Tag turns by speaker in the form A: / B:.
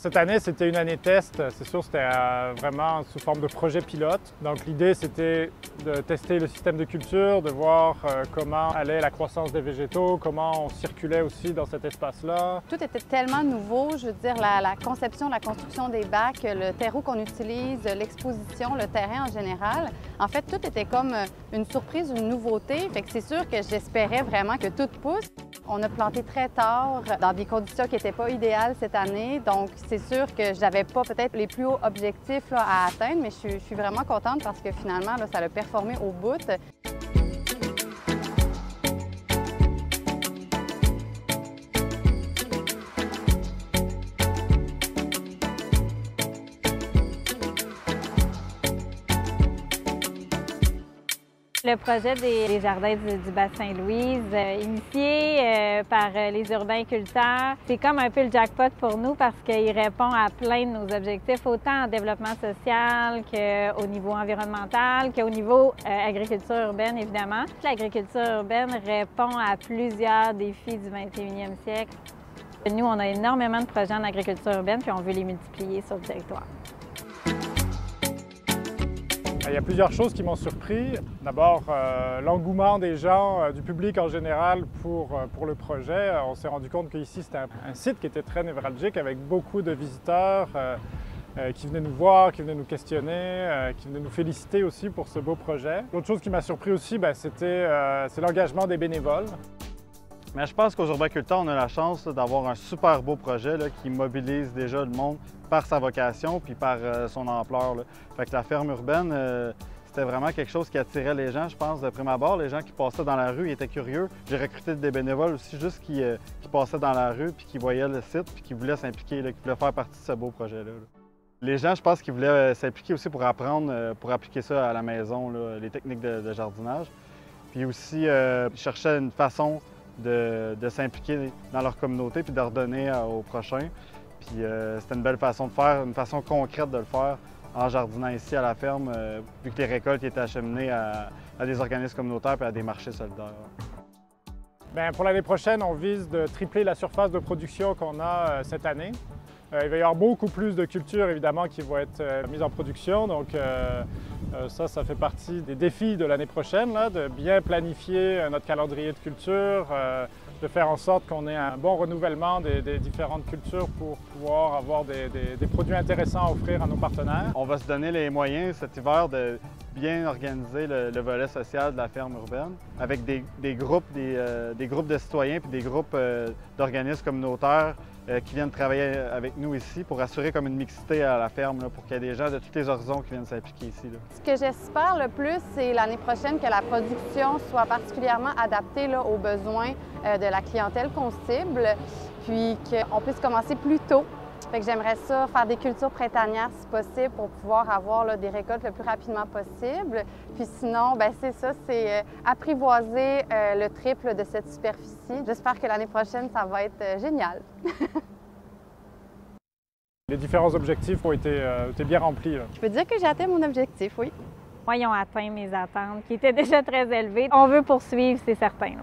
A: Cette année, c'était une année test. C'est sûr, c'était vraiment sous forme de projet pilote. Donc l'idée, c'était de tester le système de culture, de voir comment allait la croissance des végétaux, comment on circulait aussi dans cet espace-là.
B: Tout était tellement nouveau, je veux dire, la conception, la construction des bacs, le terreau qu'on utilise, l'exposition, le terrain en général. En fait, tout était comme une surprise, une nouveauté. Fait que c'est sûr que j'espérais vraiment que tout pousse. On a planté très tard, dans des conditions qui n'étaient pas idéales cette année. Donc, c'est sûr que je n'avais pas peut-être les plus hauts objectifs là, à atteindre, mais je suis vraiment contente parce que finalement, là, ça a performé au bout.
C: Le projet des jardins du Bas-Saint-Louise, initié par les urbaniculteurs, c'est comme un peu le jackpot pour nous parce qu'il répond à plein de nos objectifs, autant en développement social qu'au niveau environnemental, qu'au niveau agriculture urbaine, évidemment. L'agriculture urbaine répond à plusieurs défis du 21e siècle. Nous, on a énormément de projets en agriculture urbaine, puis on veut les multiplier sur le territoire.
A: Il y a plusieurs choses qui m'ont surpris. D'abord, l'engouement des gens, du public en général pour le projet. On s'est rendu compte qu'ici, c'était un site qui était très névralgique avec beaucoup de visiteurs qui venaient nous voir, qui venaient nous questionner, qui venaient nous féliciter aussi pour ce beau projet. L'autre chose qui m'a surpris aussi, c'est l'engagement des bénévoles.
D: Mais je pense qu'aux urbaniculteurs, on a la chance d'avoir un super beau projet là, qui mobilise déjà le monde par sa vocation puis par son ampleur. Là. Fait que la ferme urbaine, c'était vraiment quelque chose qui attirait les gens, je pense, de prime abord. Les gens qui passaient dans la rue, ils étaient curieux. J'ai recruté des bénévoles aussi juste qui passaient dans la rue puis qui voyaient le site puis qui voulaient s'impliquer, qui voulaient faire partie de ce beau projet-là. Les gens, je pense qu'ils voulaient s'impliquer aussi pour apprendre, pour appliquer ça à la maison, là, les techniques de jardinage. Puis aussi, ils cherchaient une façon de s'impliquer dans leur communauté puis de redonner aux prochains. Puis c'était une belle façon de faire, une façon concrète de le faire en jardinant ici à la ferme, vu que les récoltes étaient acheminées à des organismes communautaires et à des marchés solidaires.
A: Bien, pour l'année prochaine, on vise de tripler la surface de production qu'on a cette année. Il va y avoir beaucoup plus de cultures, évidemment, qui vont être mises en production. Donc, ça fait partie des défis de l'année prochaine, là, de bien planifier notre calendrier de culture, de faire en sorte qu'on ait un bon renouvellement des différentes cultures pour pouvoir avoir des produits intéressants à offrir à nos partenaires.
D: On va se donner les moyens cet hiver de bien organiser le volet social de la ferme urbaine avec des groupes de citoyens puis des groupes d'organismes communautaires qui viennent travailler avec nous ici pour assurer comme une mixité à la ferme, là, pour qu'il y ait des gens de tous les horizons qui viennent s'impliquer ici. Là.
B: Ce que j'espère le plus, c'est l'année prochaine que la production soit particulièrement adaptée là, aux besoins de la clientèle qu'on cible, puis qu'on puisse commencer plus tôt. Fait que j'aimerais ça faire des cultures printanières si possible pour pouvoir avoir là, des récoltes le plus rapidement possible. Puis sinon, c'est ça, c'est apprivoiser le triple de cette superficie. J'espère que l'année prochaine, ça va être génial.
A: Les différents objectifs ont été bien remplis. Là.
B: Je peux dire que j'ai atteint mon objectif, oui.
C: Moi, ils ont atteint mes attentes qui étaient déjà très élevées. On veut poursuivre, c'est certain. Là.